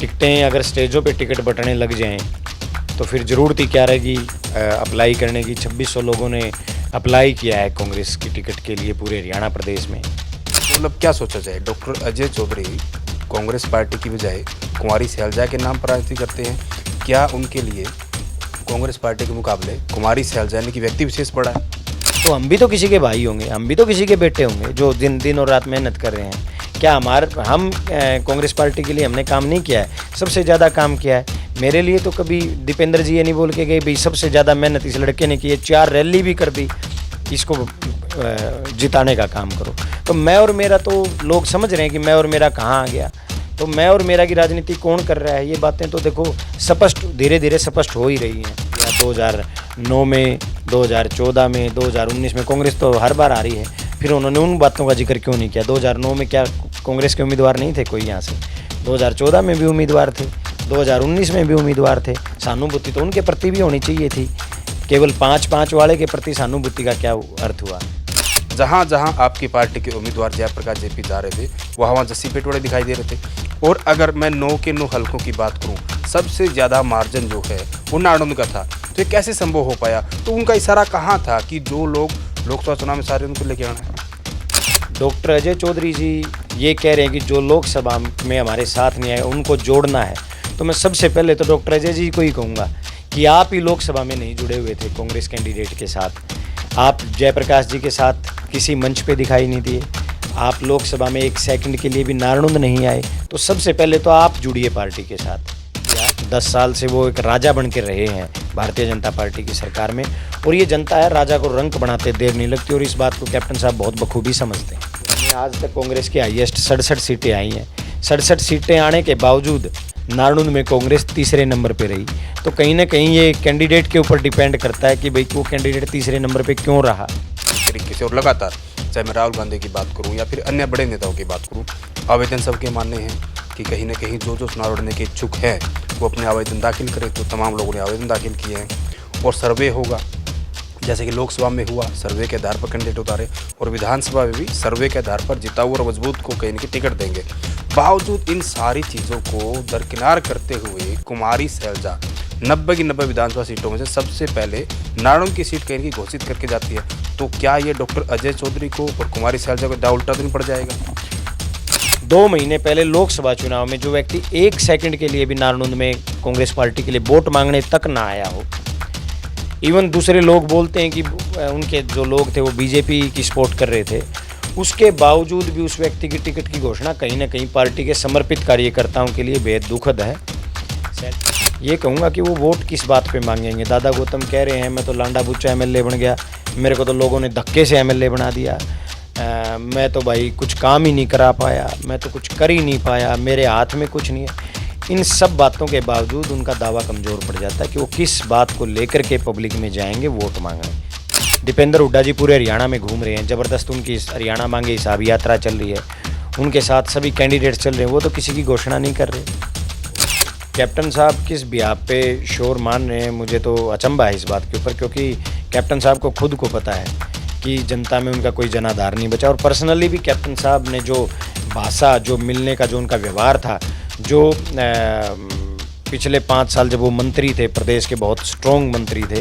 टिकटें अगर स्टेजों पे टिकट बंटने लग जाएं तो फिर ज़रूरत ही क्या रहेगी अप्लाई करने की। 2600 लोगों ने अप्लाई किया है कांग्रेस की टिकट के लिए पूरे हरियाणा प्रदेश में। मतलब क्या सोचा जाए, डॉक्टर अजय चौधरी कांग्रेस पार्टी की बजाय कुमारी सैलजा के नाम पर राजनीति करते हैं। क्या उनके लिए कांग्रेस पार्टी के मुकाबले कुमारी सैलजा यानी कि व्यक्ति विशेष बड़ा है? तो हम भी तो किसी के भाई होंगे, हम भी तो किसी के बेटे होंगे जो दिन और रात मेहनत कर रहे हैं। क्या हम कांग्रेस पार्टी के लिए हमने काम नहीं किया है? सबसे ज़्यादा काम किया है। मेरे लिए तो कभी दीपेंद्र जी ये नहीं बोल के गए भाई सबसे ज़्यादा मेहनत इस लड़के ने की है, 4 रैली भी कर दी, इसको जिताने का काम करो। तो मैं और मेरा तो लोग समझ रहे हैं कि मैं और मेरा कहाँ आ गया। तो मैं और मेरा की राजनीति कौन कर रहा है, ये बातें तो देखो स्पष्ट धीरे धीरे स्पष्ट हो ही रही हैं। या 2009 में, 2014 में, 2019 में कांग्रेस तो हर बार आ रही है, फिर उन्होंने उन बातों का जिक्र क्यों नहीं किया? 2009 में क्या कांग्रेस के उम्मीदवार नहीं थे कोई यहाँ से? 2014 में भी उम्मीदवार थे, 2019 में भी उम्मीदवार थे। सहानुभूति तो उनके प्रति भी होनी चाहिए थी। केवल 5-5 वाले के प्रति सहानुभूति का क्या अर्थ हुआ? जहाँ जहाँ आपकी पार्टी के उम्मीदवार जयप्रकाश जेपी जा रहे थे वहाँ जस्सी पेटवाड़े दिखाई दे रहे थे। और अगर मैं 9 के 9 हलकों की बात करूँ, सबसे ज़्यादा मार्जिन जो है वो नारनौंद का था। तो ये कैसे संभव हो पाया? तो उनका इशारा कहाँ था कि जो लोग लोकसभा चुनाव में सारे उनको लेके आना है? डॉक्टर अजय चौधरी जी ये कह रहे हैं कि जो लोकसभा में हमारे साथ नहीं आए उनको जोड़ना है। तो मैं सबसे पहले तो डॉक्टर अजय जी को ही कहूँगा कि आप ही लोकसभा में नहीं जुड़े हुए थे कांग्रेस कैंडिडेट के साथ। आप जयप्रकाश जी के साथ किसी मंच पे दिखाई नहीं दिए, आप लोकसभा में 1 सेकंड के लिए भी नारनौंद नहीं आए। तो सबसे पहले तो आप जुड़िए पार्टी के साथ। 10 साल से वो एक राजा बन के रहे हैं भारतीय जनता पार्टी की सरकार में, और ये जनता है राजा को रंक बनाते देर नहीं लगती, और इस बात को कैप्टन साहब बहुत बखूबी समझते हैं। आज तक कांग्रेस की हाईएस्ट 67 सीटें आई हैं। 67 सीटें आने के बावजूद नारनौंद में कांग्रेस तीसरे नंबर पे रही। तो कहीं ना कहीं ये कैंडिडेट के ऊपर डिपेंड करता है कि भाई वो कैंडिडेट तीसरे नंबर पे क्यों रहा। तरीके से और लगातार, चाहे मैं राहुल गांधी की बात करूं या फिर अन्य बड़े नेताओं की बात करूं, आवेदन सबके मानने हैं कि कहीं ना कहीं जो चुनाव लड़ने के इच्छुक हैं वो अपने आवेदन दाखिल करें। तो तमाम लोगों ने आवेदन दाखिल किए हैं और सर्वे होगा, जैसे कि लोकसभा में हुआ सर्वे के आधार पर कैंडिडेट उतारे, और विधानसभा में भी सर्वे के आधार पर जिता हुआ और मजबूत को कहीं ना कहीं टिकट देंगे। बावजूद इन सारी चीज़ों को दरकिनार करते हुए कुमारी सैलजा 90 की 90 विधानसभा सीटों में से सबसे पहले नारनौंद की सीट कहीं घोषित करके जाती है। तो क्या ये डॉक्टर अजय चौधरी को और कुमारी सैलजा को दाव उल्टा तो नहीं पड़ जाएगा? 2 महीने पहले लोकसभा चुनाव में जो व्यक्ति 1 सेकंड के लिए भी नारनौंद में कांग्रेस पार्टी के लिए वोट मांगने तक ना आया हो, इवन दूसरे लोग बोलते हैं कि उनके जो लोग थे वो बीजेपी की सपोर्ट कर रहे थे, उसके बावजूद भी उस व्यक्ति की टिकट की घोषणा कहीं ना कहीं पार्टी के समर्पित कार्यकर्ताओं के लिए बेहद दुखद है। ये कहूँगा कि वो वोट किस बात पे मांगेंगे? दादा गौतम कह रहे हैं मैं तो लांडा बुच्चा एमएलए बन गया, मेरे को तो लोगों ने धक्के से एमएलए बना दिया, मैं तो भाई कुछ काम ही नहीं करा पाया, मैं तो कुछ कर ही नहीं पाया, मेरे हाथ में कुछ नहीं है। इन सब बातों के बावजूद उनका दावा कमज़ोर पड़ जाता है कि वो किस बात को लेकर के पब्लिक में जाएंगे वोट मांगने। दीपेंद्र हुड्डा जी पूरे हरियाणा में घूम रहे हैं, ज़बरदस्त उनकी हरियाणा मांगे हिसाब यात्रा चल रही है, उनके साथ सभी कैंडिडेट चल रहे हैं, वो तो किसी की घोषणा नहीं कर रहे। कैप्टन साहब किस बिहाफ पे शोर मान रहे हैं, मुझे तो अचंभा है इस बात के ऊपर, क्योंकि कैप्टन साहब को खुद को पता है कि जनता में उनका कोई जनाधार नहीं बचा। और पर्सनली भी कैप्टन साहब ने जो भाषा, जो मिलने का जो उनका व्यवहार था, जो पिछले 5 साल जब वो मंत्री थे, प्रदेश के बहुत स्ट्रॉन्ग मंत्री थे,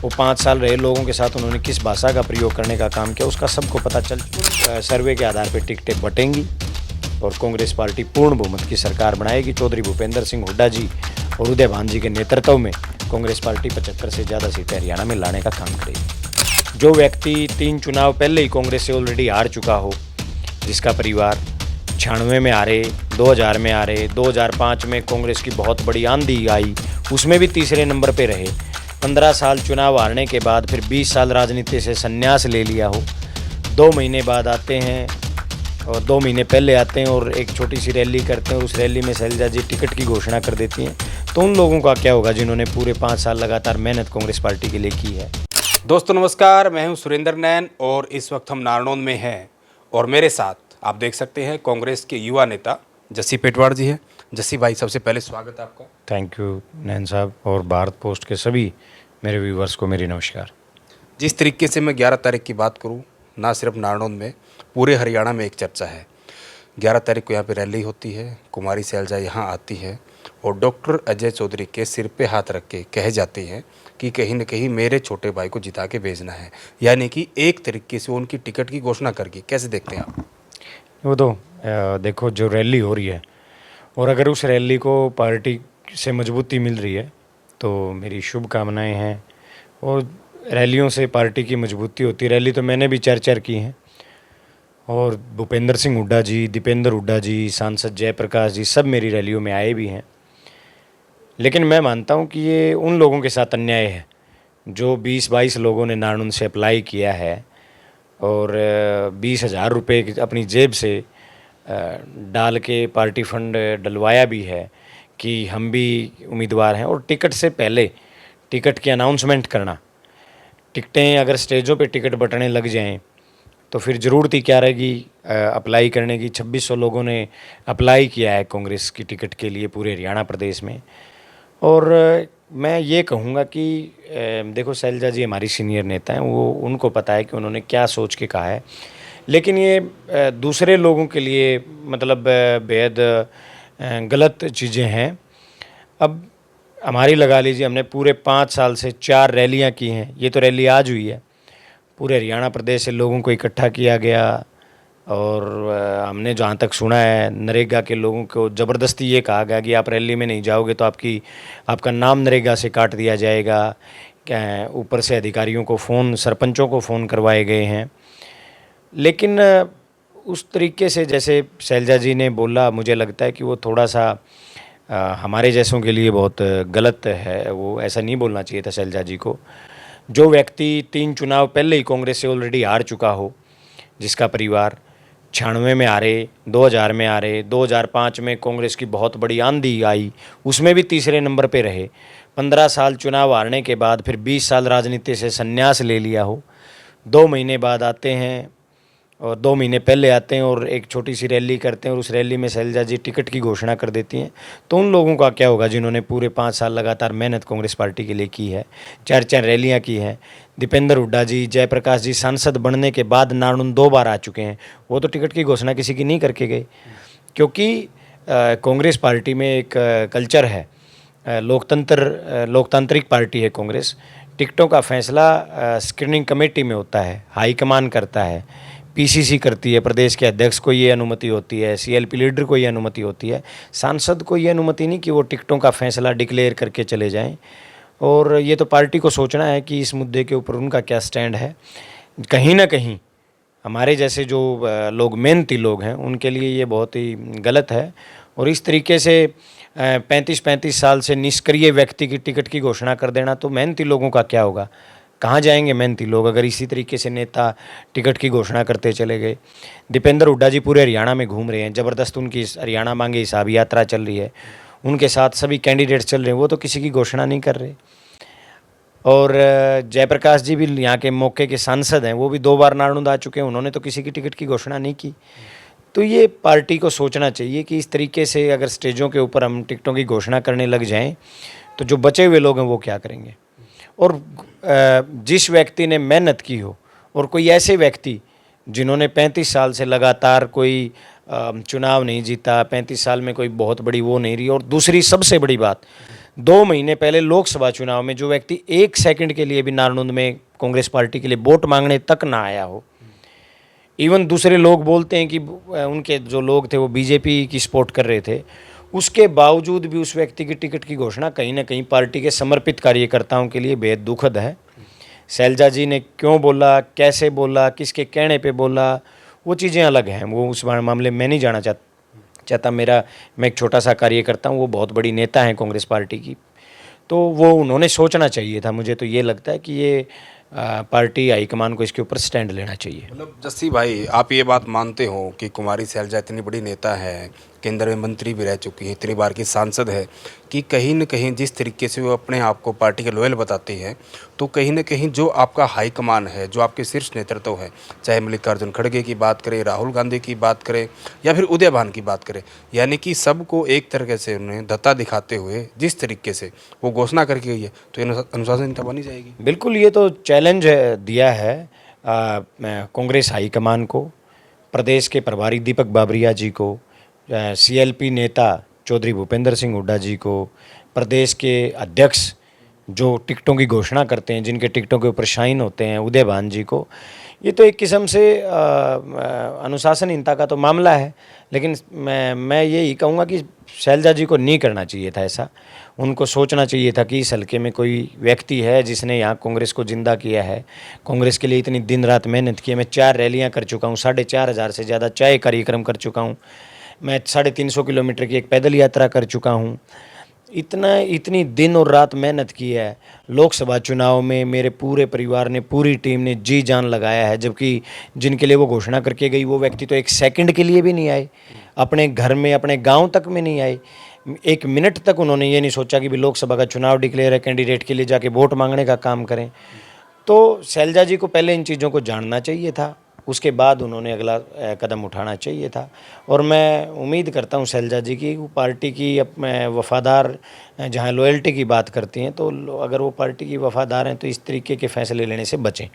वो 5 साल रहे, लोगों के साथ उन्होंने किस भाषा का प्रयोग करने का काम किया उसका सबको पता चल। सर्वे के आधार पर टिकटें बटेंगी और कांग्रेस पार्टी पूर्ण बहुमत की सरकार बनाएगी। चौधरी भूपेंद्र सिंह हुड्डा जी और उदय भान जी के नेतृत्व में कांग्रेस पार्टी 75 से ज़्यादा सीटें हरियाणा में लाने का काम करेगी। जो व्यक्ति 3 चुनाव पहले ही कांग्रेस से ऑलरेडी हार चुका हो, जिसका परिवार 96 में हारे, 2000 में हारे, 2005 में कांग्रेस की बहुत बड़ी आंधी आई, उसमें भी तीसरे नंबर पे रहे, 15 साल चुनाव हारने के बाद फिर 20 साल राजनीति से संन्यास ले लिया हो, 2 महीने बाद आते हैं और 2 महीने पहले आते हैं और एक छोटी सी रैली करते हैं और उस रैली में सैलजा जी टिकट की घोषणा कर देती हैं, तो उन लोगों का क्या होगा जिन्होंने पूरे 5 साल लगातार मेहनत कांग्रेस पार्टी के लिए की है। दोस्तों नमस्कार, मैं हूं सुरेंद्र नैन और इस वक्त हम नारनौंद में हैं और मेरे साथ आप देख सकते हैं कांग्रेस के युवा नेता जस्सी पेटवाड़ जी हैं। जस्सी भाई, सबसे पहले स्वागत है आपका। थैंक यू नैन साहब, और भारत पोस्ट के सभी मेरे व्यूवर्स को मेरी नमस्कार। जिस तरीके से मैं 11 तारीख की बात करूं, ना सिर्फ नारनौंद में, पूरे हरियाणा में एक चर्चा है। 11 तारीख को यहाँ पे रैली होती है, कुमारी सैलजा यहाँ आती है और डॉक्टर अजय चौधरी के सिर पे हाथ रख के कह जाती है कि कहीं न कहीं मेरे छोटे भाई को जिता के भेजना है, यानी कि एक तरीके से उनकी टिकट की घोषणा करके। कैसे देखते हैं आप? वो तो देखो, जो रैली हो रही है और अगर उस रैली को पार्टी से मजबूती मिल रही है तो मेरी शुभकामनाएं हैं। और रैलियों से पार्टी की मजबूती होती है। रैली तो मैंने भी 4 की हैं और भूपेंद्र सिंह हुड्डा जी, दीपेंद्र हुड्डा जी, सांसद जयप्रकाश जी सब मेरी रैलियों में आए भी हैं। लेकिन मैं मानता हूं कि ये उन लोगों के साथ अन्याय है जो 20-22 लोगों ने नारनून से अप्लाई किया है और 20,000 रुपये अपनी जेब से डाल के पार्टी फंड डलवाया भी है कि हम भी उम्मीदवार हैं। और टिकट से पहले टिकट की अनाउंसमेंट करना, टिकटें अगर स्टेजों पे टिकट बटने लग जाएं तो फिर ज़रूरत ही क्या रहेगी अप्लाई करने की। 2600 लोगों ने अप्लाई किया है कांग्रेस की टिकट के लिए पूरे हरियाणा प्रदेश में। और मैं ये कहूँगा कि देखो, शैलजा जी हमारी सीनियर नेता हैं, वो उनको पता है कि उन्होंने क्या सोच के कहा है। लेकिन ये दूसरे लोगों के लिए मतलब बेहद गलत चीज़ें हैं। अब हमारी लगा लीजिए, हमने पूरे 5 साल से 4 रैलियां की हैं। ये तो रैली आज हुई है। पूरे हरियाणा प्रदेश से लोगों को इकट्ठा किया गया और हमने जहाँ तक सुना है, नरेगा के लोगों को ज़बरदस्ती ये कहा गया कि आप रैली में नहीं जाओगे तो आपका नाम नरेगा से काट दिया जाएगा। क्या ऊपर से अधिकारियों को फ़ोन, सरपंचों को फ़ोन करवाए गए हैं। लेकिन उस तरीके से जैसे शैलजा जी ने बोला, मुझे लगता है कि वो थोड़ा सा हमारे जैसों के लिए बहुत गलत है। वो ऐसा नहीं बोलना चाहिए था शैलजा जी को। जो व्यक्ति 3 चुनाव पहले ही कांग्रेस से ऑलरेडी हार चुका हो, जिसका परिवार 96 में हारे, 2000 में हारे, 2005 में कांग्रेस की बहुत बड़ी आंधी आई, उसमें भी तीसरे नंबर पे रहे, 15 साल चुनाव हारने के बाद फिर 20 साल राजनीति से संन्यास ले लिया हो, 2 महीने बाद आते हैं और 2 महीने पहले आते हैं और एक छोटी सी रैली करते हैं और उस रैली में शैलजा जी टिकट की घोषणा कर देती हैं। तो उन लोगों का क्या होगा जिन्होंने पूरे 5 साल लगातार मेहनत कांग्रेस पार्टी के लिए की है, 4 रैलियां की हैं। दीपेंद्र हुड्डा जी, जयप्रकाश जी सांसद बनने के बाद नारनून 2 बार आ चुके हैं। वो तो टिकट की घोषणा किसी की नहीं करके गए, क्योंकि कांग्रेस पार्टी में एक कल्चर है, लोकतांत्रिक पार्टी है कांग्रेस। टिकटों का फैसला स्क्रीनिंग कमेटी में होता है, हाईकमान करता है, पीसीसी करती है, प्रदेश के अध्यक्ष को ये अनुमति होती है, सीएलपी लीडर को ये अनुमति होती है। सांसद को ये अनुमति नहीं कि वो टिकटों का फैसला डिक्लेयर करके चले जाएं। और ये तो पार्टी को सोचना है कि इस मुद्दे के ऊपर उनका क्या स्टैंड है। कहीं ना कहीं हमारे जैसे जो लोग, मेहनती लोग हैं, उनके लिए ये बहुत ही गलत है। और इस तरीके से 35-35 साल से निष्क्रिय व्यक्ति की टिकट की घोषणा कर देना, तो मेहनती लोगों का क्या होगा? कहाँ जाएंगे मेहनती लोग अगर इसी तरीके से नेता टिकट की घोषणा करते चले गए? दीपेंद्र हुड्डा जी पूरे हरियाणा में घूम रहे हैं, ज़बरदस्त उनकी हरियाणा मांगे हिसाब यात्रा चल रही है, उनके साथ सभी कैंडिडेट्स चल रहे हैं, वो तो किसी की घोषणा नहीं कर रहे। और जयप्रकाश जी भी यहाँ के मौके के सांसद हैं, वो भी 2 बार नारनूद आ चुके हैं, उन्होंने तो किसी की टिकट की घोषणा नहीं की। तो ये पार्टी को सोचना चाहिए कि इस तरीके से अगर स्टेजों के ऊपर हम टिकटों की घोषणा करने लग जाएं तो जो बचे हुए लोग हैं वो क्या करेंगे? और जिस व्यक्ति ने मेहनत की हो, और कोई ऐसे व्यक्ति जिन्होंने 35 साल से लगातार कोई चुनाव नहीं जीता, 35 साल में कोई बहुत बड़ी वो नहीं रही। और दूसरी सबसे बड़ी बात, 2 महीने पहले लोकसभा चुनाव में जो व्यक्ति 1 सेकंड के लिए भी नारनूंद में कांग्रेस पार्टी के लिए वोट मांगने तक ना आया हो, इवन दूसरे लोग बोलते हैं कि उनके जो लोग थे वो बीजेपी की सपोर्ट कर रहे थे, उसके बावजूद भी उस व्यक्ति की टिकट की घोषणा कहीं ना कहीं पार्टी के समर्पित कार्यकर्ताओं के लिए बेहद दुखद है। शैलजा जी ने क्यों बोला, कैसे बोला, किसके कहने पे बोला, वो चीज़ें अलग हैं, वो उस मामले में मैं नहीं जाना चाहता। मैं एक छोटा सा कार्यकर्ता हूँ, वो बहुत बड़ी नेता हैं कांग्रेस पार्टी की, तो वो उन्होंने सोचना चाहिए था। मुझे तो ये लगता है कि ये पार्टी हाईकमान को इसके ऊपर स्टैंड लेना चाहिए। मतलब जस्सी भाई, आप ये बात मानते हो कि कुमारी सैलजा इतनी बड़ी नेता है, केंद्र में मंत्री भी रह चुकी है, इतनी बार की सांसद है, कि कहीं न कहीं जिस तरीके से वो अपने आप को पार्टी के लॉयल बताती है, तो कहीं न कहीं जो आपका हाईकमान है, जो आपके शीर्ष नेतृत्व है, चाहे मल्लिकार्जुन खड़गे की बात करें, राहुल गांधी की बात करें या फिर उदय भान की बात करें, यानी कि सबको एक तरीके से उन्हें धत्ता दिखाते हुए जिस तरीके से वो घोषणा करके गई है, तो ये अनुशासनहीनता बनी जाएगी। बिल्कुल, ये तो चैलेंज दिया है कांग्रेस हाईकमान को प्रदेश के प्रभारी दीपक बाबरिया जी को, सीएलपी नेता चौधरी भूपेंद्र सिंह हुड्डा जी को, प्रदेश के अध्यक्ष जो टिकटों की घोषणा करते हैं, जिनके टिकटों के ऊपर शाइन होते हैं, उदय भान जी को, ये तो एक किस्म से अनुशासनहीनता का तो मामला है। लेकिन मैं यही कहूँगा कि शैलजा जी को नहीं करना चाहिए था ऐसा। उनको सोचना चाहिए था कि इस हल्के में कोई व्यक्ति है जिसने यहाँ कांग्रेस को जिंदा किया है, कांग्रेस के लिए इतनी दिन रात मेहनत की है। मैं 4 रैलियाँ कर चुका हूँ, 4,500 से ज़्यादा चाय कार्यक्रम कर चुका हूँ, मैं 350 किलोमीटर की एक पैदल यात्रा कर चुका हूँ। इतनी दिन और रात मेहनत की है। लोकसभा चुनाव में मेरे पूरे परिवार ने, पूरी टीम ने जी जान लगाया है, जबकि जिनके लिए वो घोषणा करके गई वो व्यक्ति तो 1 सेकंड के लिए भी नहीं आए, अपने घर में, अपने गांव तक में नहीं आए। 1 मिनट तक उन्होंने ये नहीं सोचा कि भी लोकसभा का चुनाव डिक्लेयर है, कैंडिडेट के लिए जाके वोट मांगने का काम करें। तो शैलजा जी को पहले इन चीज़ों को जानना चाहिए था, उसके बाद उन्होंने अगला कदम उठाना चाहिए था। और मैं उम्मीद करता हूं शैलजा जी की, वो पार्टी की वफ़ादार, जहां लॉयल्टी की बात करती हैं, तो अगर वो पार्टी की वफ़ादार हैं तो इस तरीके के फैसले लेने से बचें।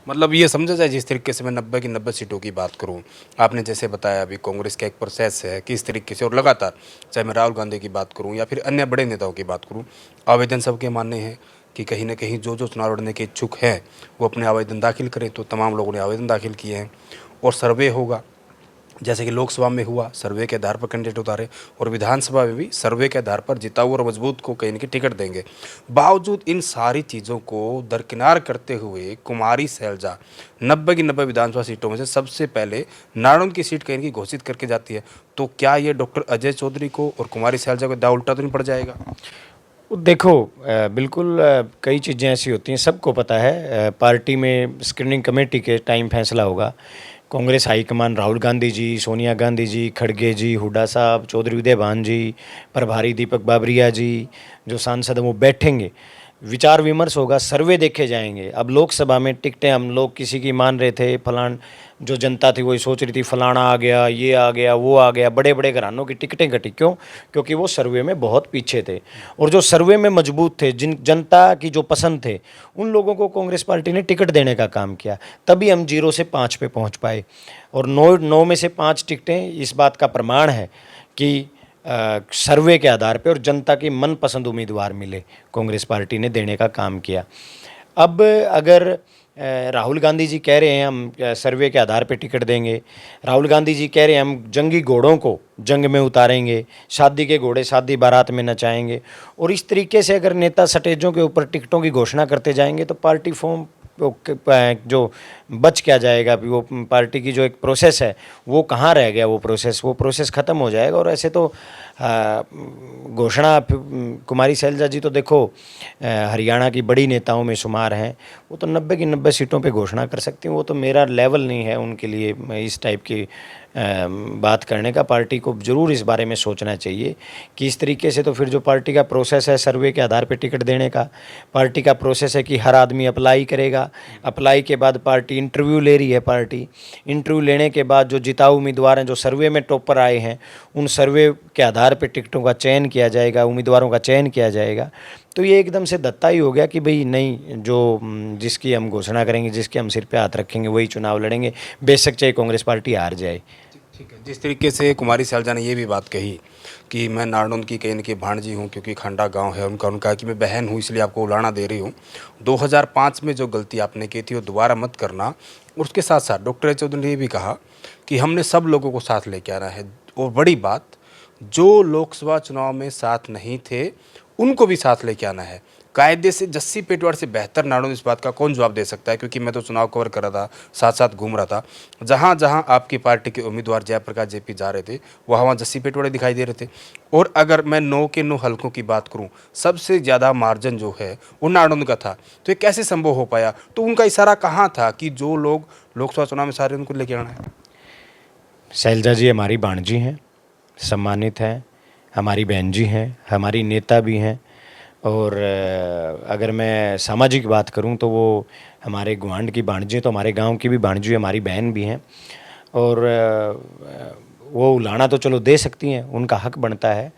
मतलब ये समझा जाए, जिस तरीके से मैं 90 की 90 सीटों की बात करूं, आपने जैसे बताया अभी कांग्रेस का एक प्रोसेस है किस तरीके से, और लगातार चाहे मैं राहुल गांधी की बात करूं या फिर अन्य बड़े नेताओं की बात करूं, आवेदन सबके मानने हैं कि कहीं ना कहीं जो चुनाव लड़ने के इच्छुक हैं वो अपने आवेदन दाखिल करें। तो तमाम लोगों ने आवेदन दाखिल किए हैं और सर्वे होगा, जैसे कि लोकसभा में हुआ सर्वे के आधार पर कैंडिडेट उतारे, और विधानसभा में भी सर्वे के आधार पर जिता हुआ और मजबूत को कहीं ना कहीं टिकट देंगे। बावजूद इन सारी चीज़ों को दरकिनार करते हुए कुमारी सैलजा 90 की 90 विधानसभा सीटों में से सबसे पहले नारायण की सीट कहीं ना कहीं घोषित करके जाती है। तो क्या ये डॉक्टर अजय चौधरी को और कुमारी सैलजा को दाव उल्टा तो नहीं पड़ जाएगा? देखो, बिल्कुल कई चीज़ें ऐसी होती हैं, सबको पता है। पार्टी में स्क्रीनिंग कमेटी के टाइम फैसला होगा। कांग्रेस हाईकमान राहुल गांधी जी, सोनिया गांधी जी, खड़गे जी, हुड्डा साहब, चौधरी उदय भान जी, प्रभारी दीपक बाबरिया जी, जो सांसद हैं वो बैठेंगे, विचार विमर्श होगा, सर्वे देखे जाएंगे। अब लोकसभा में टिकटें हम लोग किसी की मान रहे थे, फलान जो जनता थी वही सोच रही थी फलाना आ गया, ये आ गया, वो आ गया, बड़े बड़े घरानों की टिकटें घटी। क्यों? क्योंकि वो सर्वे में बहुत पीछे थे, और जो सर्वे में मजबूत थे, जिन जनता की जो पसंद थे, उन लोगों को कांग्रेस पार्टी ने टिकट देने का काम किया। तभी हम 0 से 5 पे पहुंच पाए, और 9 में से 5 टिकटें इस बात का प्रमाण है कि सर्वे के आधार पे और जनता के मनपसंद उम्मीदवार मिले, कांग्रेस पार्टी ने देने का काम किया। अब अगर राहुल गांधी जी कह रहे हैं हम सर्वे के आधार पे टिकट देंगे, राहुल गांधी जी कह रहे हैं हम जंगी घोड़ों को जंग में उतारेंगे, शादी के घोड़े शादी बारात में नचाएंगे, और इस तरीके से अगर नेता स्टेजों के ऊपर टिकटों की घोषणा करते जाएंगे तो पार्टी फॉर्म जो बच क्या जाएगा, भी वो पार्टी की जो एक प्रोसेस है वो कहाँ रह गया, वो प्रोसेस ख़त्म हो जाएगा। और ऐसे तो घोषणा कुमारी सैलजा जी तो देखो हरियाणा की बड़ी नेताओं में शुमार हैं, वो तो 90 की 90 सीटों पे घोषणा कर सकती हैं। वो तो मेरा लेवल नहीं है उनके लिए इस टाइप की बात करने का। पार्टी को ज़रूर इस बारे में सोचना चाहिए कि इस तरीके से तो फिर जो पार्टी का प्रोसेस है सर्वे के आधार पर टिकट देने का, पार्टी का प्रोसेस है कि हर आदमी अप्लाई करेगा, अप्लाई के बाद पार्टी इंटरव्यू ले रही है, पार्टी इंटरव्यू लेने के बाद जो जिताऊ उम्मीदवार हैं, जो सर्वे में टॉपर आए हैं, उन सर्वे के आधार पर टिकटों का चयन किया जाएगा, उम्मीदवारों का चयन किया जाएगा। तो ये एकदम से दत्ता ही हो गया कि भाई नहीं, जो जिसकी हम घोषणा करेंगे, जिसके हम सिर पे हाथ रखेंगे वही चुनाव लड़ेंगे, बेशक चाहे कांग्रेस पार्टी हार जाए। ठीक है, जिस तरीके से कुमारी सैलजा ने ये भी बात कही कि मैं नारनौंद की कहीं न कहीं भाणजी हूँ, क्योंकि खंडा गांव है उनका, उनका कि मैं बहन हूँ इसलिए आपको उलाना दे रही हूँ। 2005 में जो गलती आपने की थी वो दोबारा मत करना। और उसके साथ साथ डॉक्टर चौधरी ने ये भी कहा कि हमने सब लोगों को साथ लेके आना है, और बड़ी बात, जो लोकसभा चुनाव में साथ नहीं थे उनको भी साथ लेके आना है। कायदे से जस्सी पेटवार से बेहतर नारनौंद इस बात का कौन जवाब दे सकता है? क्योंकि मैं तो चुनाव कवर कर रहा था, साथ साथ घूम रहा था, जहाँ जहाँ आपकी पार्टी के उम्मीदवार जयप्रकाश जेपी जा रहे थे वहाँ जस्सी पेटवाड़े दिखाई दे रहे थे। और अगर मैं 9 के 9 हलकों की बात करूँ, सबसे ज़्यादा मार्जिन जो है वो नारनौंद का था। तो ये कैसे संभव हो पाया? तो उनका इशारा कहाँ था कि जो लोग लोकसभा चुनाव में सारे उनको लेके आना है? शैलजा जी हमारी भाणजी हैं, सम्मानित हैं, हमारी बहन जी हैं, हमारी नेता भी हैं। और अगर मैं सामाजिक बात करूं तो वो हमारे गुआंढ की भाणजी, तो हमारे गांव की भी भाणजी, हमारी बहन भी हैं। और वो उलाना तो चलो दे सकती हैं, उनका हक बनता है,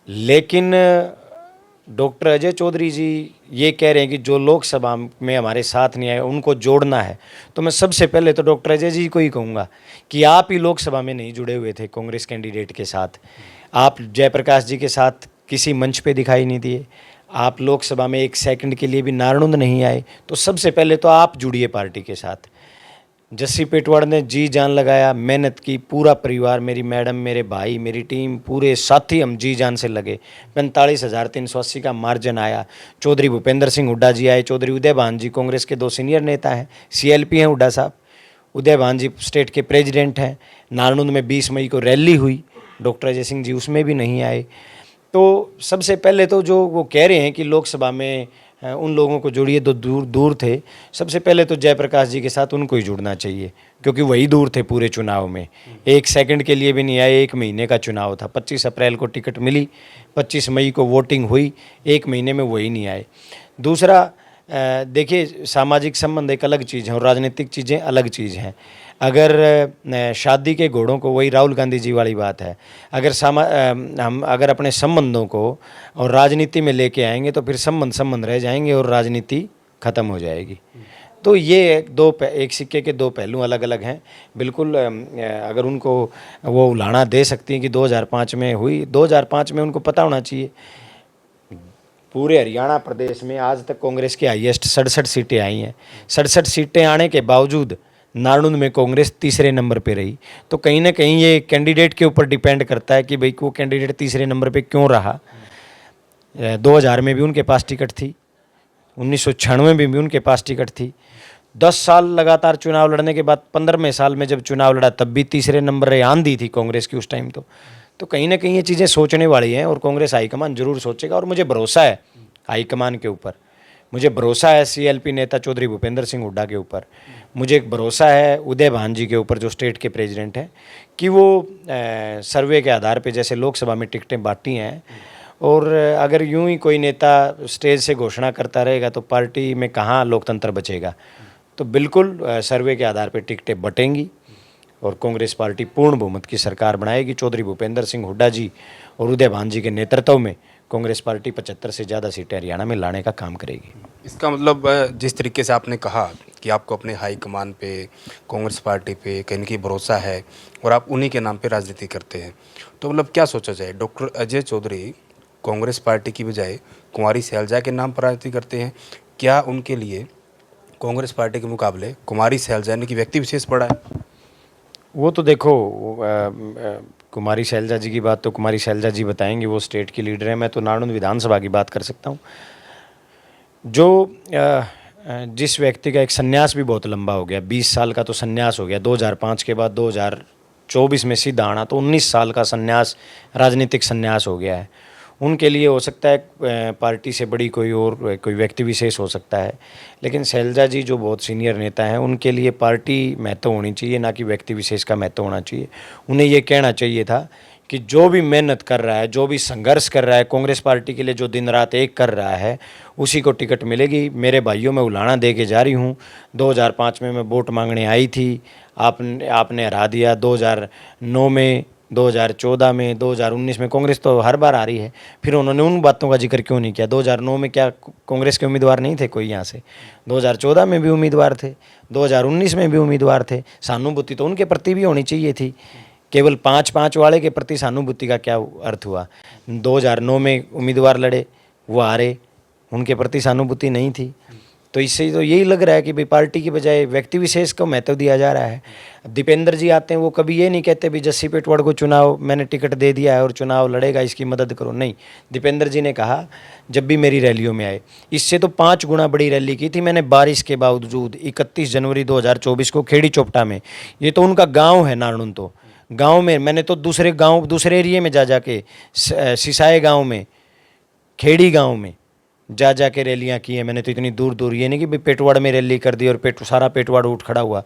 लेकिन डॉक्टर अजय चौधरी जी ये कह रहे हैं कि जो लोकसभा में हमारे साथ नहीं आए उनको जोड़ना है, तो मैं सबसे पहले तो डॉक्टर अजय जी को ही कहूँगा कि आप ही लोकसभा में नहीं जुड़े हुए थे कांग्रेस कैंडिडेट के साथ। आप जयप्रकाश जी के साथ किसी मंच पे दिखाई नहीं दिए, आप लोकसभा में एक सेकंड के लिए भी नारनौंद नहीं आए, तो सबसे पहले तो आप जुड़िए पार्टी के साथ। जस्सी पेटवाड़ ने जी जान लगाया, मेहनत की, पूरा परिवार, मेरी मैडम, मेरे भाई, मेरी टीम, पूरे साथी हम जी जान से लगे। 45,380 का मार्जिन आया। चौधरी भूपेंद्र सिंह हुड्डा जी आए, चौधरी उदय भान जी कांग्रेस के 2 सीनियर नेता हैं, CLP हैं हुड्डा साहब, उदय भान जी स्टेट के प्रेसिडेंट हैं। नारनौंद में 20 मई को रैली हुई, डॉक्टर अजय सिंह जी उसमें भी नहीं आए। तो सबसे पहले तो जो वो कह रहे हैं कि लोकसभा में उन लोगों को जोड़िए तो दूर दूर थे, सबसे पहले तो जयप्रकाश जी के साथ उनको ही जुड़ना चाहिए, क्योंकि वही दूर थे पूरे चुनाव में। एक सेकंड के लिए भी नहीं आए। 1 महीने का चुनाव था, 25 अप्रैल को टिकट मिली, 25 मई को वोटिंग हुई, 1 महीने में वही नहीं आए। दूसरा, देखिए, सामाजिक संबंध एक अलग चीज़ है और राजनीतिक चीज़ें अलग चीज़ हैं। अगर शादी के घोड़ों को, वही राहुल गांधी जी वाली बात है, अगर हम अगर अपने संबंधों को और राजनीति में लेके आएंगे तो फिर संबंध रह जाएंगे और राजनीति ख़त्म हो जाएगी। तो ये एक सिक्के के 2 पहलू अलग अलग हैं। बिल्कुल, अगर उनको वो उलाहना दे सकती हैं कि 2005 में हुई, 2005 में उनको पता होना चाहिए पूरे हरियाणा प्रदेश में आज तक कांग्रेस की हाईएस्ट 67 सीटें आई हैं। 67 सीटें आने के बावजूद नारनौंद में कांग्रेस तीसरे नंबर पे रही। तो कहीं ना कहीं ये कैंडिडेट के ऊपर डिपेंड करता है कि भाई वो कैंडिडेट तीसरे नंबर पे क्यों रहा। 2000 में भी उनके पास टिकट थी, 1996 में भी उनके पास टिकट थी। 10 साल लगातार चुनाव लड़ने के बाद 15वें साल में जब चुनाव लड़ा तब भी तीसरे नंबर पे आंधी थी कांग्रेस की उस टाइम। तो कहीं ना कहीं ये चीज़ें सोचने वाली हैं और कांग्रेस हाईकमान जरूर सोचेगा और मुझे भरोसा है हाईकमान के ऊपर। मुझे भरोसा है CLP नेता चौधरी भूपेंद्र सिंह हुड्डा के ऊपर। मुझे एक भरोसा है उदय भान जी के ऊपर जो स्टेट के प्रेसिडेंट हैं, कि वो सर्वे के आधार पे जैसे लोकसभा में टिकटें बांटी हैं, और अगर यूं ही कोई नेता स्टेज से घोषणा करता रहेगा तो पार्टी में कहाँ लोकतंत्र बचेगा। तो बिल्कुल सर्वे के आधार पर टिकटें बटेंगी और कांग्रेस पार्टी पूर्ण बहुमत की सरकार बनाएगी। चौधरी भूपेंद्र सिंह हुड्डा जी और उदय भान जी के नेतृत्व में कांग्रेस पार्टी 75 से ज़्यादा सीटें हरियाणा में लाने का काम करेगी। इसका मतलब जिस तरीके से आपने कहा कि आपको अपने हाईकमान पे, कांग्रेस पार्टी पे कहीं न कहीं भरोसा है और आप उन्हीं के नाम पे राजनीति करते हैं, तो मतलब क्या सोचा जाए, डॉक्टर अजय चौधरी कांग्रेस पार्टी की बजाय कुमारी सैलजा के नाम पर राजनीति करते हैं? क्या उनके लिए कांग्रेस पार्टी के मुकाबले कुमारी सैलजा यानी कि व्यक्ति विशेष बड़ा है? वो तो देखो, कुमारी शैलजा जी की बात तो कुमारी शैलजा जी बताएंगी, वो स्टेट की लीडर है। मैं तो नारनौंद विधानसभा की बात कर सकता हूँ। जो जिस व्यक्ति का एक संन्यास भी बहुत लंबा हो गया, 20 साल का तो संन्यास हो गया, 2005 के बाद 2024 में सीधा आना, तो 19 साल का संन्यास, राजनीतिक संन्यास हो गया है। उनके लिए हो सकता है पार्टी से बड़ी कोई व्यक्ति विशेष हो सकता है, लेकिन शैलजा जी जो बहुत सीनियर नेता हैं, उनके लिए पार्टी महत्व होनी चाहिए, ना कि व्यक्ति विशेष का महत्व होना चाहिए। उन्हें ये कहना चाहिए था कि जो भी मेहनत कर रहा है, जो भी संघर्ष कर रहा है कांग्रेस पार्टी के लिए, जो दिन रात एक कर रहा है, उसी को टिकट मिलेगी। मेरे भाइयों, मैं उलाहना दे के जा रही हूँ। 2005 में मैं वोट मांगने आई थी, आपने हरा दिया। 2009 में, 2014 में, 2019 में, कांग्रेस तो हर बार आ रही है, फिर उन्होंने उन बातों का जिक्र क्यों नहीं किया? 2009 में क्या कांग्रेस के उम्मीदवार नहीं थे कोई यहाँ से? 2014 में भी उम्मीदवार थे, 2019 में भी उम्मीदवार थे। सहानुभूति तो उनके प्रति भी होनी चाहिए थी। केवल 5-5 वाले के प्रति सहानुभूति का क्या अर्थ हुआ? 2009 में उम्मीदवार लड़े, वो हारे, उनके प्रति सहानुभूति नहीं थी। तो इससे तो यही लग रहा है कि भाई पार्टी की बजाय व्यक्ति विशेष को महत्व दिया जा रहा है। दीपेंद्र जी आते हैं, वो कभी ये नहीं कहते भी जस्सी पेटवाड़ को चुनाव मैंने टिकट दे दिया है और चुनाव लड़ेगा, इसकी मदद करो। नहीं, दीपेंद्र जी ने कहा जब भी मेरी रैलियों में आए, इससे तो 5 गुना बड़ी रैली की थी मैंने बारिश के बावजूद 31 जनवरी 2024 को खेड़ी चोपटा में। ये तो उनका गाँव है नारनौंद, तो गाँव में मैंने तो दूसरे एरिए में जा के, सिसाए गाँव में, खेड़ी गाँव में जा के रैलियाँ की हैं मैंने। तो इतनी दूर दूर, ये नहीं कि भाई पेटवाड़ में रैली कर दी और सारा पेटवाड़ उठ खड़ा हुआ।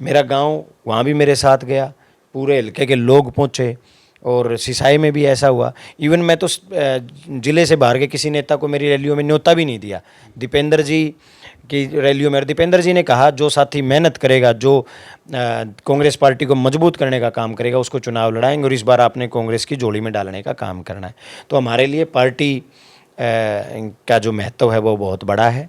मेरा गांव वहाँ भी मेरे साथ गया, पूरे हल्के के लोग पहुँचे, और सिसाई में भी ऐसा हुआ। इवन मैं तो ज़िले से बाहर के किसी नेता को मेरी रैलियों में न्योता भी नहीं दिया। दीपेंद्र जी की रैलियों में दीपेंद्र जी ने कहा जो साथी मेहनत करेगा, जो कांग्रेस पार्टी को मजबूत करने का काम करेगा, उसको चुनाव लड़ाएंगे, और इस बार आपने कांग्रेस की झोली में डालने का काम करना है। तो हमारे लिए पार्टी का जो महत्व है वो बहुत बड़ा है।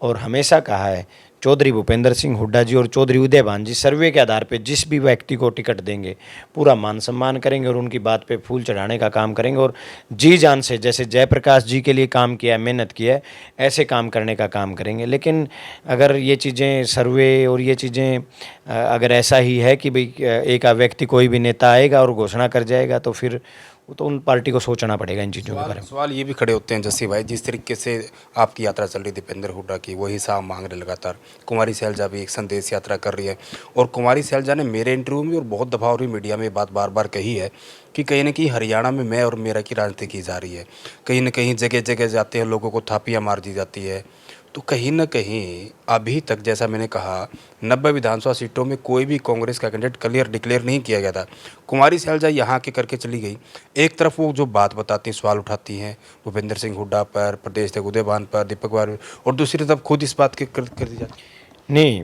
और हमेशा कहा है चौधरी भूपेंद्र सिंह हुड्डा जी और चौधरी उदयभान जी सर्वे के आधार पे जिस भी व्यक्ति को टिकट देंगे पूरा मान सम्मान करेंगे और उनकी बात पे फूल चढ़ाने का काम करेंगे और जी जान से, जैसे जयप्रकाश जी के लिए काम किया है, मेहनत की है, ऐसे काम करने का काम करेंगे। लेकिन अगर ये चीज़ें सर्वे और ये चीज़ें अगर ऐसा ही है कि भाई एक व्यक्ति कोई भी नेता आएगा और घोषणा कर जाएगा तो फिर वो तो उन पार्टी को सोचना पड़ेगा इन चीज़ों के बारे में। सवाल ये भी खड़े होते हैं जस्सी भाई, जिस तरीके से आपकी यात्रा चल रही दीपेंद्र हुड्डा की, वही हिसाब मांग रहे लगातार। कुमारी सैलजा भी एक संदेश यात्रा कर रही है और कुमारी सैलजा ने मेरे इंटरव्यू में और बहुत दफा और भी मीडिया में बात बार बार कही है कि कहीं ना कहीं हरियाणा में मैं और मेरा की राजनीति की जा रही है। कहीं ना कहीं जगह जगह जाते हैं लोगों को थापियाँ मार दी जाती है। तो कहीं ना कहीं अभी तक जैसा मैंने कहा 90 विधानसभा सीटों में कोई भी कांग्रेस का कैंडिडेट क्लियर डिक्लेयर नहीं किया गया था। कुमारी सैलजा यहाँ के करके चली गई। एक तरफ वो जो बात बताती हैं, सवाल उठाती हैं भूपेंद्र सिंह हुड्डा पर, प्रदेश अध्यक्ष उदयभान पर, दीपक बार, और दूसरी तरफ खुद इस बात की कर दी जाती है। नहीं,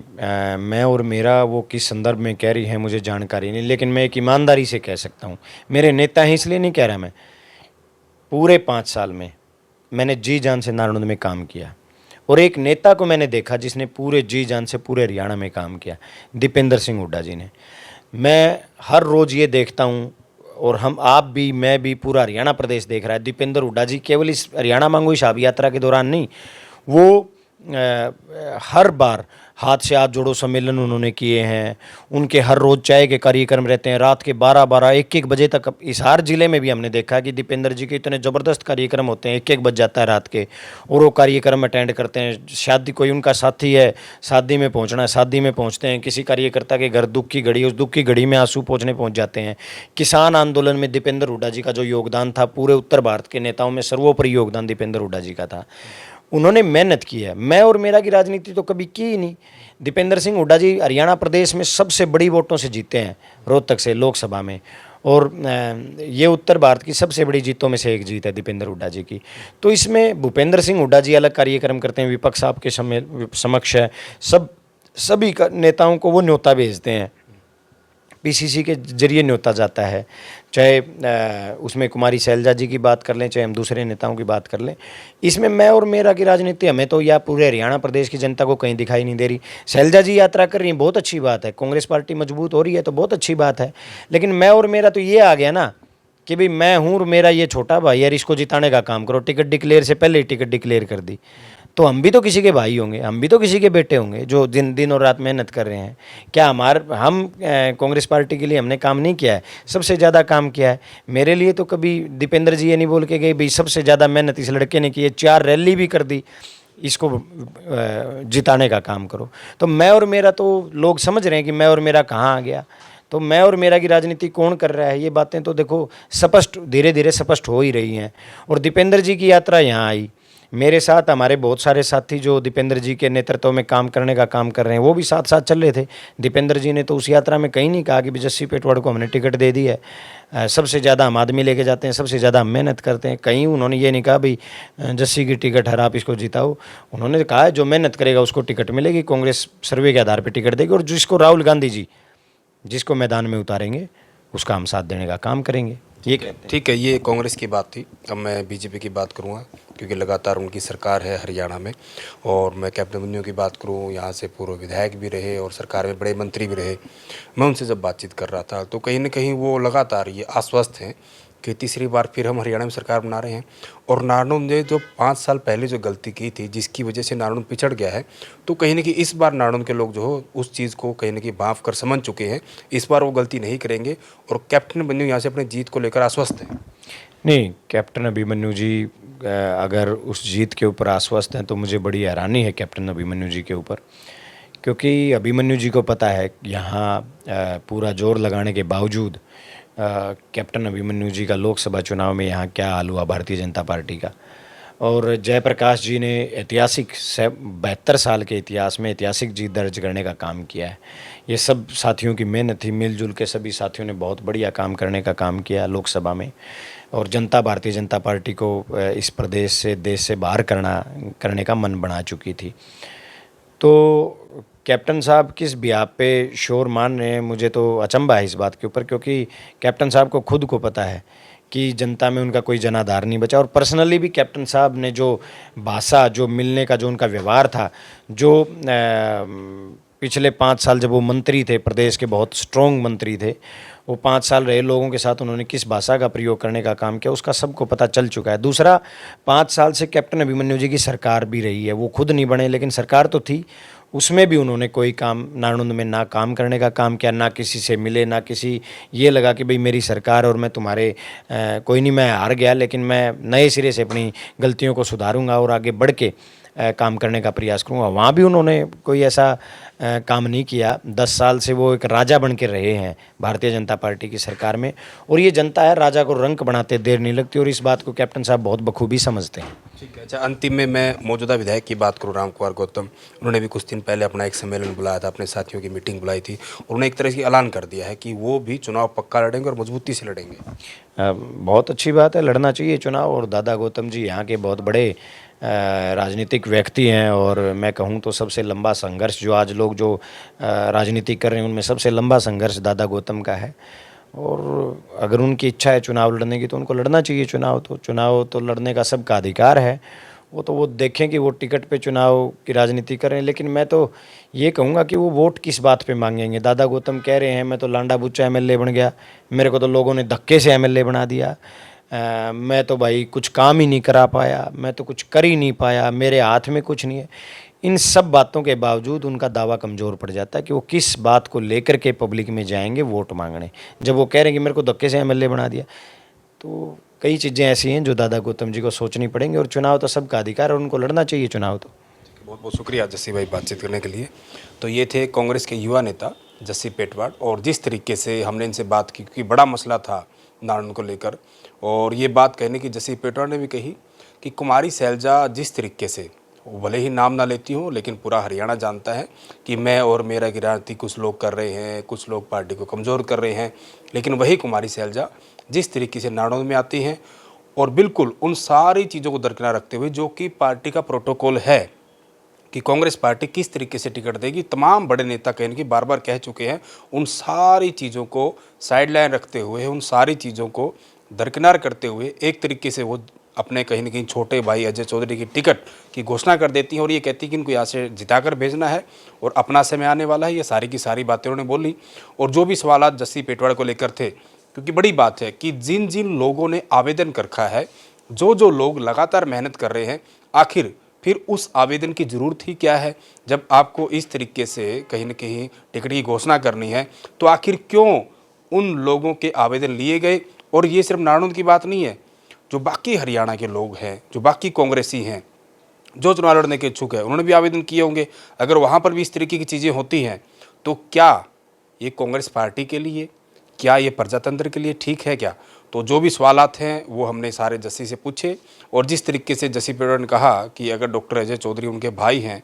मैं और मेरा वो किस संदर्भ में कह रही है मुझे जानकारी नहीं, लेकिन मैं एक ईमानदारी से कह सकता हूँ, मेरे नेता हैं इसलिए नहीं कह रहा मैं, पूरे 5 साल में मैंने जी जान से नारनौंद में काम किया और एक नेता को मैंने देखा जिसने पूरे जी जान से पूरे हरियाणा में काम किया, दीपेंद्र सिंह हुड्डा जी ने। मैं हर रोज़ ये देखता हूँ और हम आप भी, मैं भी, पूरा हरियाणा प्रदेश देख रहा है, दीपेंद्र हुड्डा जी केवल इस हरियाणा मांगो हिसाब यात्रा के दौरान नहीं, वो हर बार हाथ से हाथ जोड़ो सम्मेलन उन्होंने किए हैं। उनके हर रोज़ चाय के कार्यक्रम रहते हैं, रात के 12-12 1-1 बजे तक। हिसार ज़िले में भी हमने देखा कि दीपेंद्र जी के इतने ज़बरदस्त कार्यक्रम होते हैं, 1-1 बज जाता है रात के, और वो कार्यक्रम अटेंड करते हैं। शादी, कोई उनका साथी है, शादी में पहुंचना है, शादी में पहुंचते हैं। किसी कार्यकर्ता के घर दुख की घड़ी, उस दुख की घड़ी में आंसू पहुंच जाते हैं। किसान आंदोलन में दीपेंद्र हुड्डा जी का जो योगदान था, पूरे उत्तर भारत के नेताओं में सर्वोपरि योगदान दीपेंद्र हुड्डा जी का था। उन्होंने मेहनत की है। मैं और मेरा की राजनीति तो कभी की ही नहीं। दीपेंद्र सिंह हुड्डा जी हरियाणा प्रदेश में सबसे बड़ी वोटों से जीते हैं, रोहतक से लोकसभा में, और ये उत्तर भारत की सबसे बड़ी जीतों में से एक जीत है दीपेंद्र हुड्डा जी की। तो इसमें भूपेंद्र सिंह हुड्डा जी अलग कार्यक्रम करते हैं, विपक्ष आपके समक्ष है, सभी नेताओं को वो न्योता भेजते हैं, पीसीसी के जरिए न्योता जाता है। चाहे उसमें कुमारी सैलजा जी की बात कर लें, चाहे हम दूसरे नेताओं की बात कर लें, इसमें मैं और मेरा की राजनीति हमें तो या पूरे हरियाणा प्रदेश की जनता को कहीं दिखाई नहीं दे रही। सैलजा जी यात्रा कर रही हैं, बहुत अच्छी बात है, कांग्रेस पार्टी मजबूत हो रही है तो बहुत अच्छी बात है। लेकिन मैं और मेरा तो ये आ गया ना कि भाई मैं हूँ और मेरा ये छोटा भाई यार, इसको जिताने का काम करो। टिकट डिक्लेयर से पहले ही टिकट डिक्लेयर कर दी, तो हम भी तो किसी के भाई होंगे, हम भी तो किसी के बेटे होंगे जो दिन और रात मेहनत कर रहे हैं। क्या हम कांग्रेस पार्टी के लिए हमने काम नहीं किया है? सबसे ज़्यादा काम किया है। मेरे लिए तो कभी दीपेंद्र जी ये नहीं बोल के गए भाई सबसे ज़्यादा मेहनत इस लड़के ने की है, 4 रैली भी कर दी, इसको जिताने का काम करो। तो मैं और मेरा तो लोग समझ रहे हैं कि मैं और मेरा कहाँ आ गया। तो मैं और मेरा की राजनीति कौन कर रहा है, ये बातें तो देखो स्पष्ट, धीरे धीरे स्पष्ट हो ही रही हैं। और दीपेंद्र जी की यात्रा यहाँ आई, मेरे साथ हमारे बहुत सारे साथी जो दीपेंद्र जी के नेतृत्व में काम करने का काम कर रहे हैं, वो भी साथ साथ चल रहे थे। दीपेंद्र जी ने तो उस यात्रा में कहीं नहीं कहा कि जस्सी पेटवाड़ को हमने टिकट दे दी है, सबसे ज़्यादा हम आदमी लेके जाते हैं, सबसे ज़्यादा हम मेहनत करते हैं। कहीं उन्होंने ये नहीं कहा भाई जस्सी की टिकट हर आप इसको जिताओ। उन्होंने कहा जो मेहनत करेगा उसको टिकट मिलेगी, कांग्रेस सर्वे के आधार पर टिकट देगी, और जिसको राहुल गांधी जी जिसको मैदान में उतारेंगे उसका हम साथ देने का काम करेंगे। ये कहते हैं। ठीक है, ये कांग्रेस की बात थी। अब मैं बीजेपी की बात करूँगा क्योंकि लगातार उनकी सरकार है हरियाणा में। और मैं कैप्टन अभिमन्यु की बात करूँ, यहाँ से पूर्व विधायक भी रहे और सरकार में बड़े मंत्री भी रहे। मैं उनसे जब बातचीत कर रहा था तो कहीं ना कहीं वो लगातार ये आश्वस्त हैं कि तीसरी बार फिर हम हरियाणा में सरकार बना रहे हैं। और नारनौंद ने जो 5 साल पहले जो गलती की थी जिसकी वजह से नारनौंद पिछड़ गया है, तो कहीं ना कहीं इस बार नारनौंद के लोग जो हो उस चीज़ को कहीं ना कहीं भांप कर समझ चुके हैं। इस बार वो गलती नहीं करेंगे और कैप्टन अभिमन्यु यहाँ से अपनी जीत को लेकर आश्वस्त हैं। नहीं, कैप्टन अभिमन्यु जी अगर उस जीत के ऊपर आश्वस्त हैं तो मुझे बड़ी हैरानी है कैप्टन अभिमन्यु जी के ऊपर, क्योंकि अभिमन्यु जी को पता है यहाँ पूरा जोर लगाने के बावजूद कैप्टन अभिमन्यु जी का लोकसभा चुनाव में यहाँ क्या हाल हुआ भारतीय जनता पार्टी का। और जयप्रकाश जी ने ऐतिहासिक 72 साल के इतिहास में ऐतिहासिक जीत दर्ज करने का काम किया है। ये सब साथियों की मेहनत थी, मिलजुल के सभी साथियों ने बहुत बढ़िया काम करने का काम किया लोकसभा में। और जनता भारतीय जनता पार्टी को इस प्रदेश से, देश से बाहर करने का मन बना चुकी थी। तो कैप्टन साहब किस बिहाफ पे शोर मान रहे हैं, मुझे तो अचंभा है इस बात के ऊपर, क्योंकि कैप्टन साहब को खुद को पता है कि जनता में उनका कोई जनाधार नहीं बचा। और पर्सनली भी कैप्टन साहब ने जो भाषा, जो मिलने का जो उनका व्यवहार था, जो पिछले 5 साल जब वो मंत्री थे, प्रदेश के बहुत स्ट्रॉन्ग मंत्री थे, वो 5 साल रहे, लोगों के साथ उन्होंने किस भाषा का प्रयोग करने का काम किया उसका सबको पता चल चुका है। दूसरा, 5 साल से कैप्टन अभिमन्यु जी की सरकार भी रही है, वो खुद नहीं बने लेकिन सरकार तो थी, उसमें भी उन्होंने कोई काम नारनौंद में ना काम करने का काम किया, ना किसी से मिले, ना किसी ये लगा कि भाई मेरी सरकार और मैं तुम्हारे कोई नहीं, मैं हार गया लेकिन मैं नए सिरे से अपनी गलतियों को सुधारूंगा और आगे बढ़ के काम करने का प्रयास करूंगा। वहाँ भी उन्होंने कोई ऐसा काम नहीं किया। 10 साल से वो एक राजा बन के रहे हैं भारतीय जनता पार्टी की सरकार में, और ये जनता है, राजा को रंक बनाते देर नहीं लगती, और इस बात को कैप्टन साहब बहुत बखूबी समझते हैं। ठीक है। अच्छा, अंतिम में मैं मौजूदा विधायक की बात करूँ, राम कुमार गौतम, उन्होंने भी कुछ दिन पहले अपना एक सम्मेलन बुलाया था, अपने साथियों की मीटिंग बुलाई थी, उन्होंने एक तरह से ऐलान कर दिया है कि वो भी चुनाव पक्का लड़ेंगे और मजबूती से लड़ेंगे। बहुत अच्छी बात है, लड़ना चाहिए चुनाव। और दादा गौतम जी यहाँ के बहुत बड़े राजनीतिक व्यक्ति हैं, और मैं कहूँ तो सबसे लंबा संघर्ष जो आज लोग जो राजनीति कर रहे हैं उनमें सबसे लंबा संघर्ष दादा गौतम का है। और अगर उनकी इच्छा है चुनाव लड़ने की तो उनको लड़ना चाहिए चुनाव तो लड़ने का सबका अधिकार है। वो देखें कि वो टिकट पे चुनाव की राजनीति करें, लेकिन मैं तो ये कहूँगा कि वो वोट किस बात पे मांगेंगे। दादा गौतम कह रहे हैं मैं तो लांडा बुच्चा एमएलए बन गया, मेरे को तो लोगों ने धक्के से एमएलए बना दिया, मैं तो भाई कुछ काम ही नहीं करा पाया, मैं तो कुछ कर ही नहीं पाया, मेरे हाथ में कुछ नहीं है। इन सब बातों के बावजूद उनका दावा कमज़ोर पड़ जाता है कि वो किस बात को लेकर के पब्लिक में जाएंगे वोट मांगने, जब वो कह रहे हैं कि मेरे को धक्के से एमएलए बना दिया। तो कई चीज़ें ऐसी हैं जो दादा गौतम जी को सोचनी पड़ेंगी, और चुनाव तो सबका अधिकार है, उनको लड़ना चाहिए चुनाव तो। बहुत बहुत शुक्रिया जस्सी भाई बातचीत करने के लिए। तो ये थे कांग्रेस के युवा नेता जस्सी पेटवाड, और जिस तरीके से हमने इनसे बात की, क्योंकि बड़ा मसला था नारनौंद को लेकर, और ये बात कहने की जस्सी पेटवाड ने भी कही कि कुमारी शैलजा जिस तरीके से, वो भले ही नाम ना लेती हो लेकिन पूरा हरियाणा जानता है कि मैं और मेरा की राजनीति कुछ लोग कर रहे हैं, कुछ लोग पार्टी को कमज़ोर कर रहे हैं, लेकिन वही कुमारी शैलजा जिस तरीके से नारनौंद में आती हैं और बिल्कुल उन सारी चीज़ों को दरकिनार रखते हुए जो कि पार्टी का प्रोटोकॉल है कि कांग्रेस पार्टी किस तरीके से टिकट देगी, तमाम बड़े नेता कहने की बार बार कह चुके हैं, उन सारी चीज़ों को साइडलाइन रखते हुए, उन सारी चीज़ों को दरकिनार करते हुए एक तरीके से वो अपने कहीं ना कहीं छोटे भाई अजय चौधरी की टिकट की घोषणा कर देती हैं और ये कहती है कि इनको यहाँ से जिताकर भेजना है और अपना समय आने वाला है। ये सारी की सारी बातें उन्होंने बोली। और जो भी सवाल जस्सी पेटवाड को लेकर थे, क्योंकि बड़ी बात है कि जिन जिन लोगों ने आवेदन कर रखा है, जो लोग लगातार मेहनत कर रहे हैं, आखिर फिर उस आवेदन की ज़रूरत ही क्या है जब आपको इस तरीके से कहीं ना कहीं टिकट की घोषणा करनी है। तो आखिर क्यों उन लोगों के आवेदन लिए गए। और ये सिर्फ नारनौंद की बात नहीं है, जो बाकी हरियाणा के लोग हैं, जो बाकी कांग्रेसी हैं, जो चुनाव लड़ने के इच्छुक है, उन्होंने भी आवेदन किए होंगे। अगर वहाँ पर भी इस तरीके की चीज़ें होती हैं तो क्या ये कांग्रेस पार्टी के लिए, क्या ये प्रजातंत्र के लिए ठीक है क्या? तो जो भी सवालात हैं वो हमने सारे जस्सी से पूछे। और जिस तरीके से जस्सी पेटवाड ने कहा कि अगर डॉक्टर अजय चौधरी उनके भाई हैं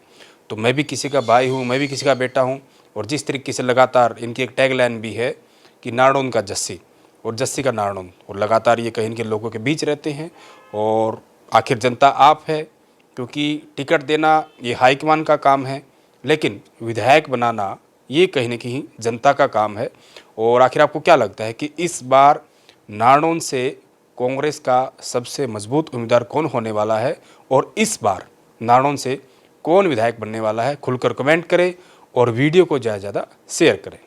तो मैं भी किसी का भाई हूँ, मैं भी किसी का बेटा हूँ। और जिस तरीके से लगातार इनकी एक टैगलाइन भी है कि नारनौंद का जस्सी और जस्सी का नारनौंद, और लगातार ये कहीं के लोगों के बीच रहते हैं। और आखिर जनता आप है, क्योंकि टिकट देना ये हाईकमान का काम है, लेकिन विधायक बनाना ये कहीं ना कहीं जनता का काम है। और आखिर आपको क्या लगता है कि इस बार नारनौंद से कांग्रेस का सबसे मजबूत उम्मीदवार कौन होने वाला है, और इस बार नारनौंद से कौन विधायक बनने वाला है? खुलकर कमेंट करें और वीडियो को ज़्यादा से ज़्यादा शेयर करें।